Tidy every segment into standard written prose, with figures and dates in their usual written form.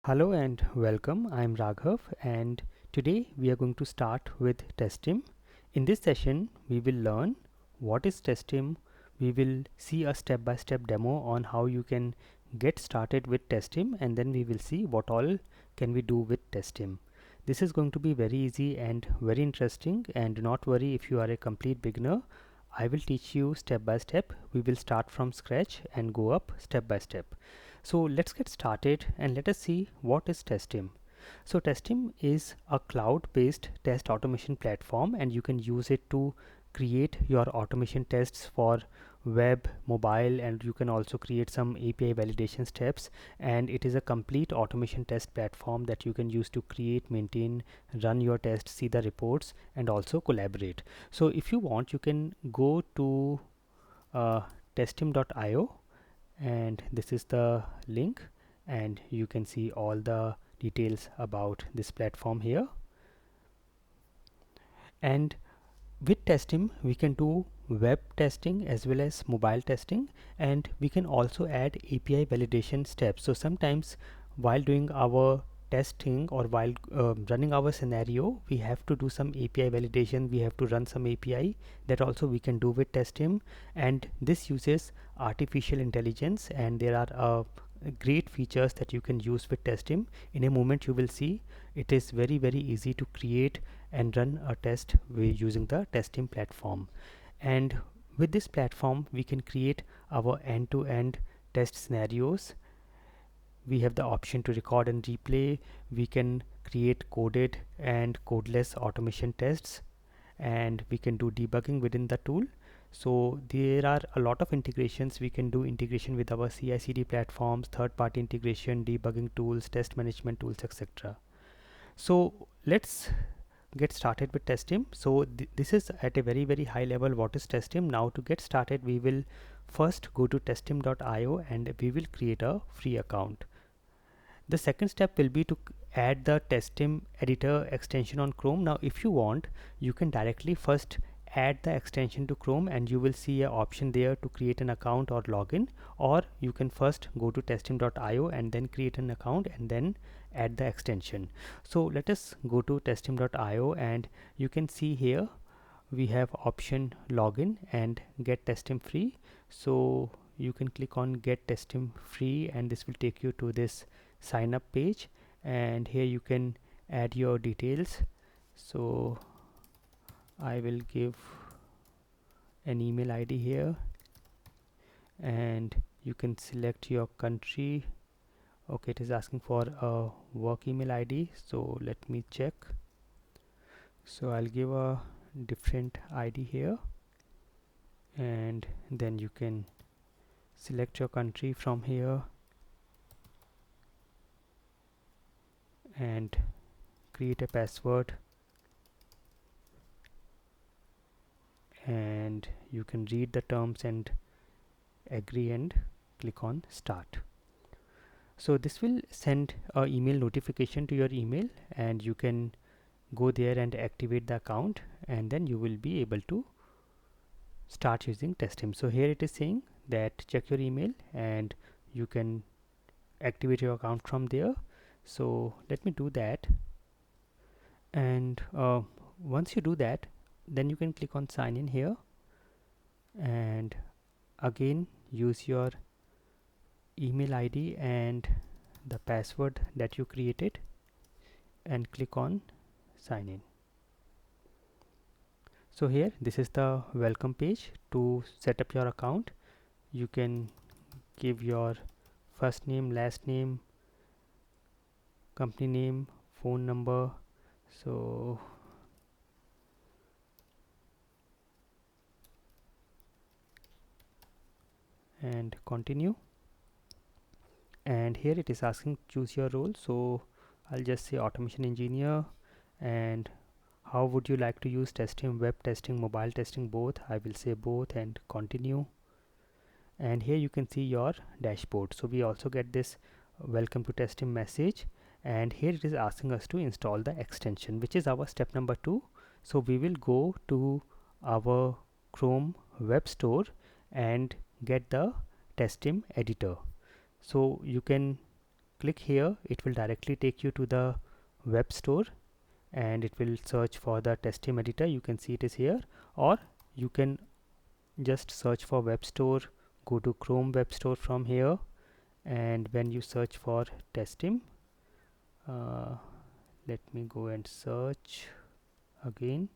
Hello and welcome. I'm Raghav and today we are going to start with Testim. In this session, we will learn what is Testim. We will see a step-by-step demo on how you can get started with Testim, and then we will see what all can we do with Testim. This is going to be very easy and very interesting, and do not worry if you are a complete beginner. I will teach you step by step. We will start from scratch and go up step by step. So let's get started and let us see what is Testim. So Testim is a cloud-based test automation platform, and you can use it to create your automation tests for web, mobile, and you can also create some API validation steps. And it is a complete automation test platform that you can use to create, maintain, run your tests, see the reports, and also collaborate. So if you want, you can go to uh, testim.io, and this is the link, and you can see all the details about this platform here. And with Testim we can do web testing as well as mobile testing, and we can also add API validation steps. So sometimes while doing our testing or while running our scenario, we have to do some API validation, we have to run some API. That also we can do with Testim, and this uses artificial intelligence, and there are great features that you can use with Testim. In a moment you will see it is very easy to create and run a test using the Testim platform. And with this platform we can create our end-to-end test scenarios. We have the option to record and replay. We can create coded and codeless automation tests, and we can do debugging within the tool. So there are a lot of integrations. We can do integration with our CI/CD platforms, third-party integration, debugging tools, test management tools, etc. So let's get started with Testim. So this is at a very high level what is Testim. Now to get started, we will first go to testim.io and we will create a free account. The second step will be to add the Testim Editor extension on Chrome. Now if you want, you can directly first add the extension to Chrome, and you will see an option there to create an account or login, or you can first go to testim.io and then create an account and then add the extension. So let us go to testim.io, and you can see here we have option login and get Testim free. So you can click on get Testim free, and this will take you to this sign up page, and here you can add your details. So I will give an email ID here, and you can select your country. Okay, it is asking for a work email ID, so let me check. So I'll give a different ID here, and then you can select your country from here and create a password, and you can read the terms and agree and click on start. So this will send a email notification to your email, and you can go there and activate the account, and then you will be able to start using Testim. So here it is saying that check your email and you can activate your account from there. So let me do that, and once you do that, then you can click on sign in here, and again use your email ID and the password that you created and click on sign in. So here this is the welcome page. To set up your account, you can give your first name, last name, company name, phone number. So and continue, and here it is asking choose your role. So I'll just say automation engineer, and how would you like to use Testim, web testing, mobile testing, both? I will say both and continue. And here you can see your dashboard. So we also get this welcome to Testim message, and here it is asking us to install the extension, which is our step number 2. So we will go to our Chrome web store and get the Testim editor. So you can click here, it will directly take you to the web store and it will search for the Testim Editor. You can see it is here, or you can just search for web store, go to Chrome web store from here, and when you search for Testim, let me go and search again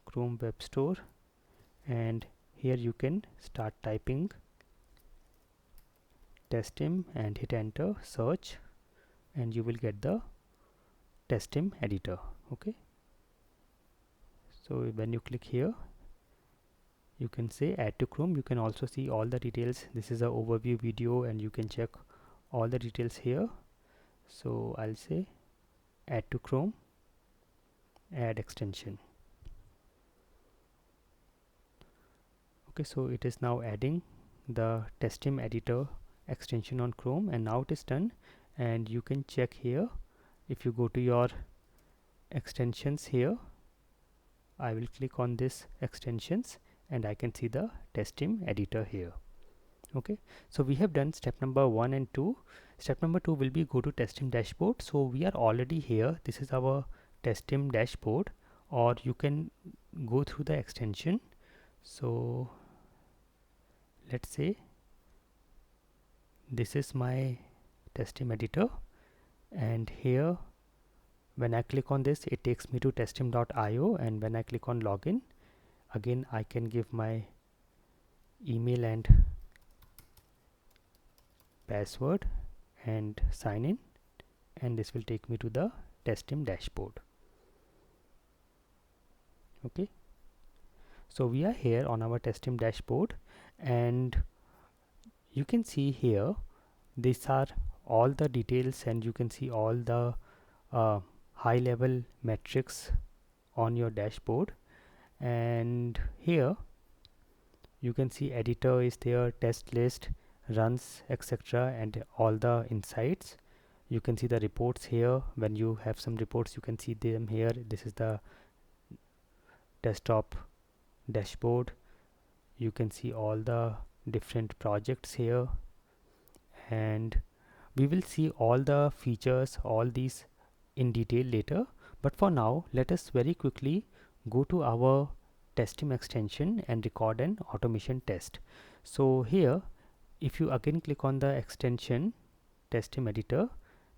Chrome web store, and here you can start typing Testim and hit enter, search, and you will get the Testim Editor. Okay, so when you click here, you can say add to Chrome. You can also see all the details. This is a overview video and you can check all the details here. So I'll say add to Chrome, add extension. Okay, so it is now adding the Testim Editor extension on Chrome, and now it is done. And you can check here, if you go to your extensions here, I will click on this extensions and I can see the Testim Editor here. Okay, so we have done step number 1 and 2. Step number 2 will be go to Testim dashboard. So we are already here. This is our Testim dashboard, or you can go through the extension. So let's say this is my Testim Editor, and here when I click on this, it takes me to testim.io, and when I click on login, again I can give my email and password and sign in, and this will take me to the Testim dashboard. Okay, so we are here on our Testim dashboard, and you can see here these are all the details, and you can see all the high level metrics on your dashboard. And here you can see editor is there, test list, runs, etc., and all the insights. You can see the reports here. When you have some reports, you can see them here. This is the desktop dashboard. You can see all the different projects here, and we will see all the features, all these in detail later. But for now, let us very quickly go to our Testim extension and record an automation test. So here, if you again click on the extension Testim Editor,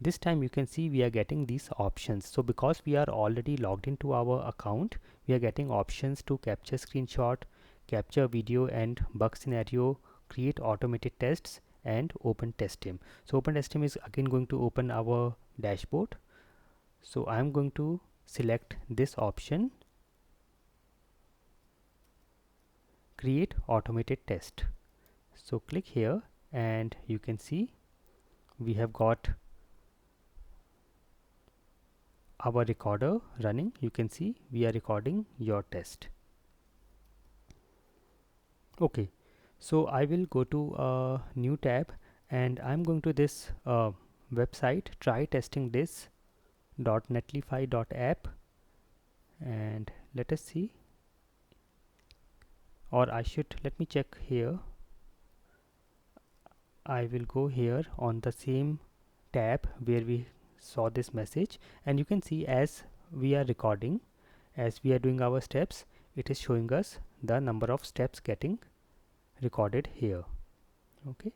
this time you can see we are getting these options. So because we are already logged into our account, we are getting options to capture screenshot, capture video and bug scenario, create automated tests, and open Testim. So open Testim is again going to open our dashboard. So I am going to select this option, create automated test. So click here and you can see we have got our recorder running. You can see we are recording your test. Okay, so I will go to a new tab and I'm going to this website, try testing this .netlify.app, and let us see, or I should, let me check here. I will go here on the same tab where we saw this message, and you can see as we are recording, as we are doing our steps, it is showing us the number of steps getting recorded here. Okay,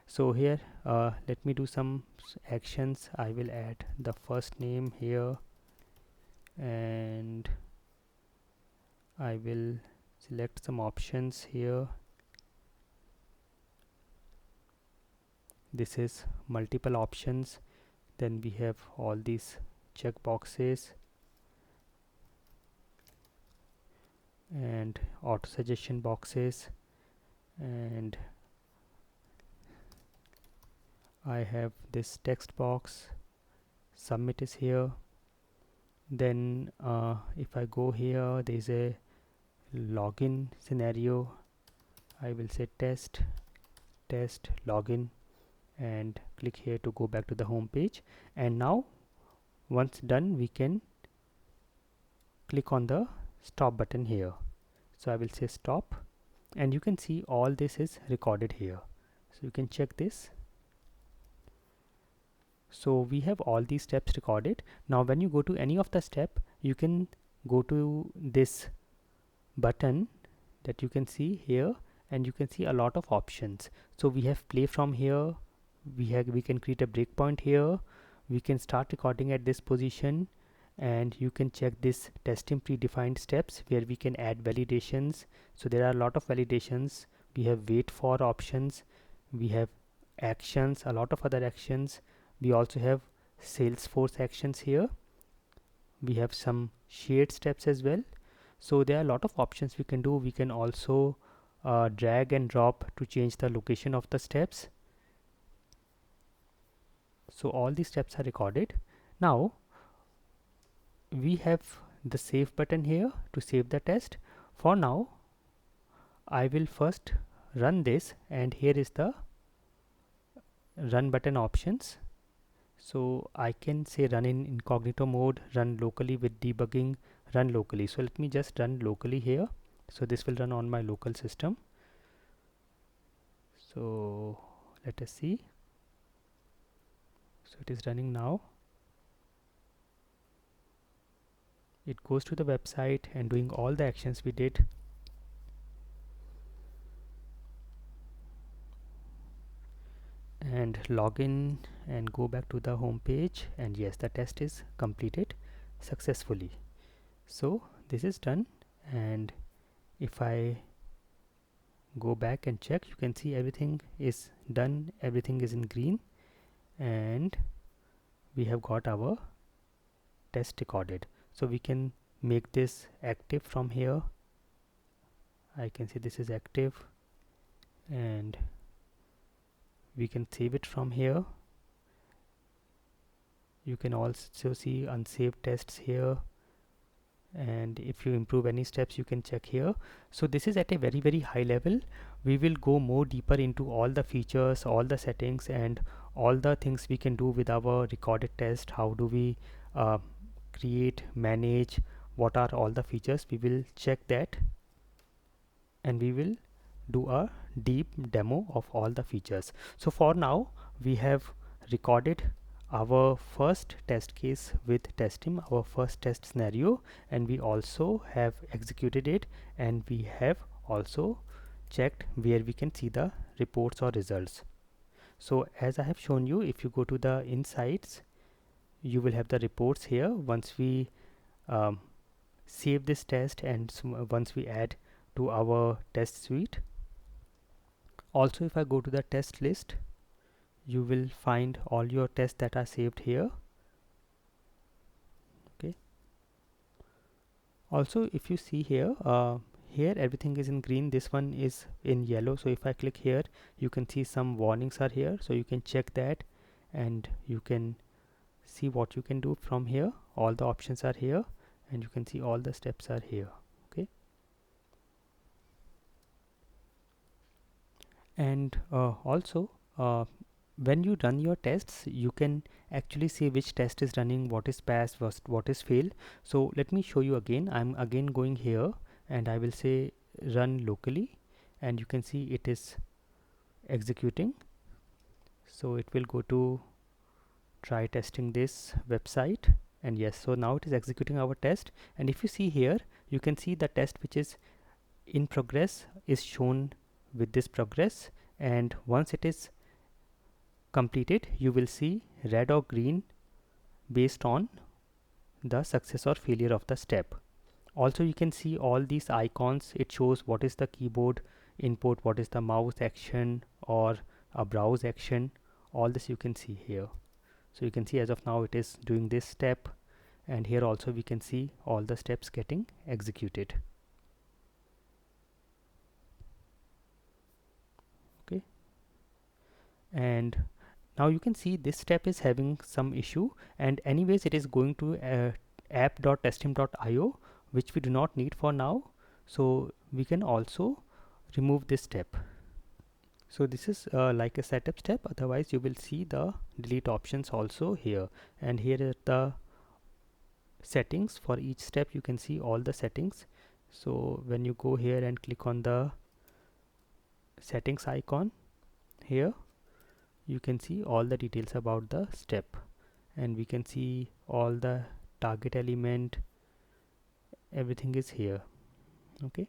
so here let me do some actions. I will add the first name here, and I will select some options here. This is multiple options. Then we have all these check boxes and auto suggestion boxes, and I have this text box, submit is here. Then if I go here, there is a login scenario. I will say test login and click here to go back to the home page. And now once done, we can click on the stop button here. So I will say stop, and you can see all this is recorded here. So you can check this. So we have all these steps recorded. Now when you go to any of the step, you can go to this button that you can see here, and you can see a lot of options. So we have play from here, we can create a breakpoint here, we can start recording at this position, and you can check this testing predefined steps where we can add validations. So there are a lot of validations. We have wait for options, we have actions, a lot of other actions. We also have Salesforce actions here. We have some shared steps as well. So there are a lot of options we can do. We can also drag and drop to change the location of the steps. So all these steps are recorded. Now we have the save button here to save the test. For now I will first run this, and here is the run button options. So I can say run in incognito mode, run locally with debugging, run locally. So let me just run locally here. So this will run on my local system. So let us see. So it is running now. It goes to the website and doing all the actions we did. And log in and go back to the home page, and yes, the test is completed successfully. So this is done, and if I go back and check, you can see everything is done, everything is in green, and we have got our test recorded. So we can make this active from here. I can see this is active, and we can save it from here. You can also see unsaved tests here, and if you improve any steps you can check here. So this is at a very high level. We will go more deeper into all the features, all the settings, and all the things we can do with our recorded test. How do we create, manage, what are all the features? We will check that, and we will do a deep demo of all the features. So for now we have recorded our first test case with Testim, our first test scenario, and we also have executed it, and we have also checked where we can see the reports or results. So as I have shown you, if you go to the insights, you will have the reports here. Once we save this test, and once we add to our test suite. Also, if I go to the test list, you will find all your tests that are saved here. Okay. Also, if you see here, here everything is in green, this one is in yellow. So if I click here, you can see some warnings are here, so you can check that, and you can see what you can do from here. All the options are here, and you can see all the steps are here. Okay. And also when you run your tests, you can actually see which test is running, what is passed, what is failed. So let me show you again. I'm again going here, and I will say run locally, and you can see it is executing. So it will go to try testing this website, and yes, so now it is executing our test. And if you see here, you can see the test which is in progress is shown with this progress, and once it is completed, you will see red or green based on the success or failure of the step. Also, you can see all these icons. It shows what is the keyboard input, what is the mouse action or a browse action. All this you can see here. So you can see as of now it is doing this step, and here also we can see all the steps getting executed. Okay. And now you can see this step is having some issue, and anyways it is going to app.testim.io, which we do not need for now. So we can also remove this step. So this is like a setup step. Otherwise you will see the delete options also here, and here are the settings for each step. You can see all the settings. So when you go here and click on the settings icon here, you can see all the details about the step, and we can see all the target element, everything is here. Okay,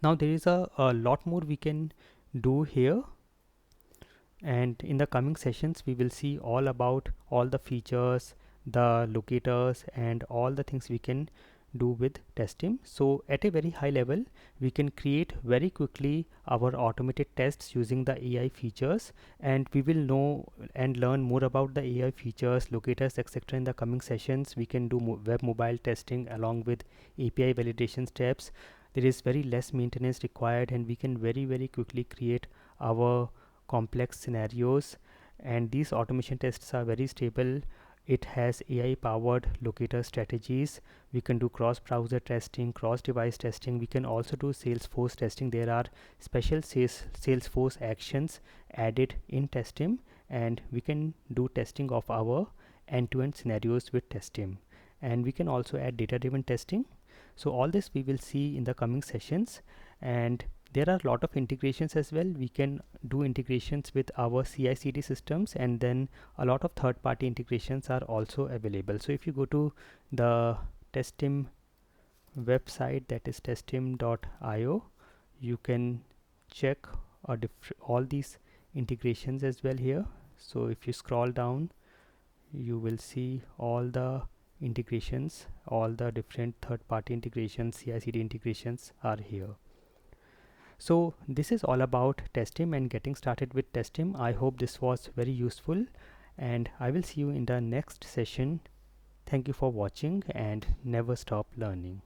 now there is a lot more we can do here, and in the coming sessions we will see all about all the features, the locators, and all the things we can do with Testim. So at a very high level, we can create very quickly our automated tests using the AI features, and we will know and learn more about the AI features, locators, etc. in the coming sessions. We can do web mobile testing along with API validation steps. There is very less maintenance required, and we can very quickly create our complex scenarios, and these automation tests are very stable. It has AI powered locator strategies. We can do cross browser testing, cross device testing. We can also do Salesforce testing. There are special Salesforce actions added in Testim, and we can do testing of our end-to-end scenarios with Testim, and we can also add data driven testing. So all this we will see in the coming sessions, and there are a lot of integrations as well. We can do integrations with our CI/CD systems, and then a lot of third-party integrations are also available. So if you go to the Testim website, that is testim.io, you can check all these integrations as well here. So if you scroll down, you will see all the integrations, all the different third-party integrations, CI/CD integrations are here. So this is all about Testim and getting started with Testim. I hope this was very useful, and I will see you in the next session. Thank you for watching, and never stop learning.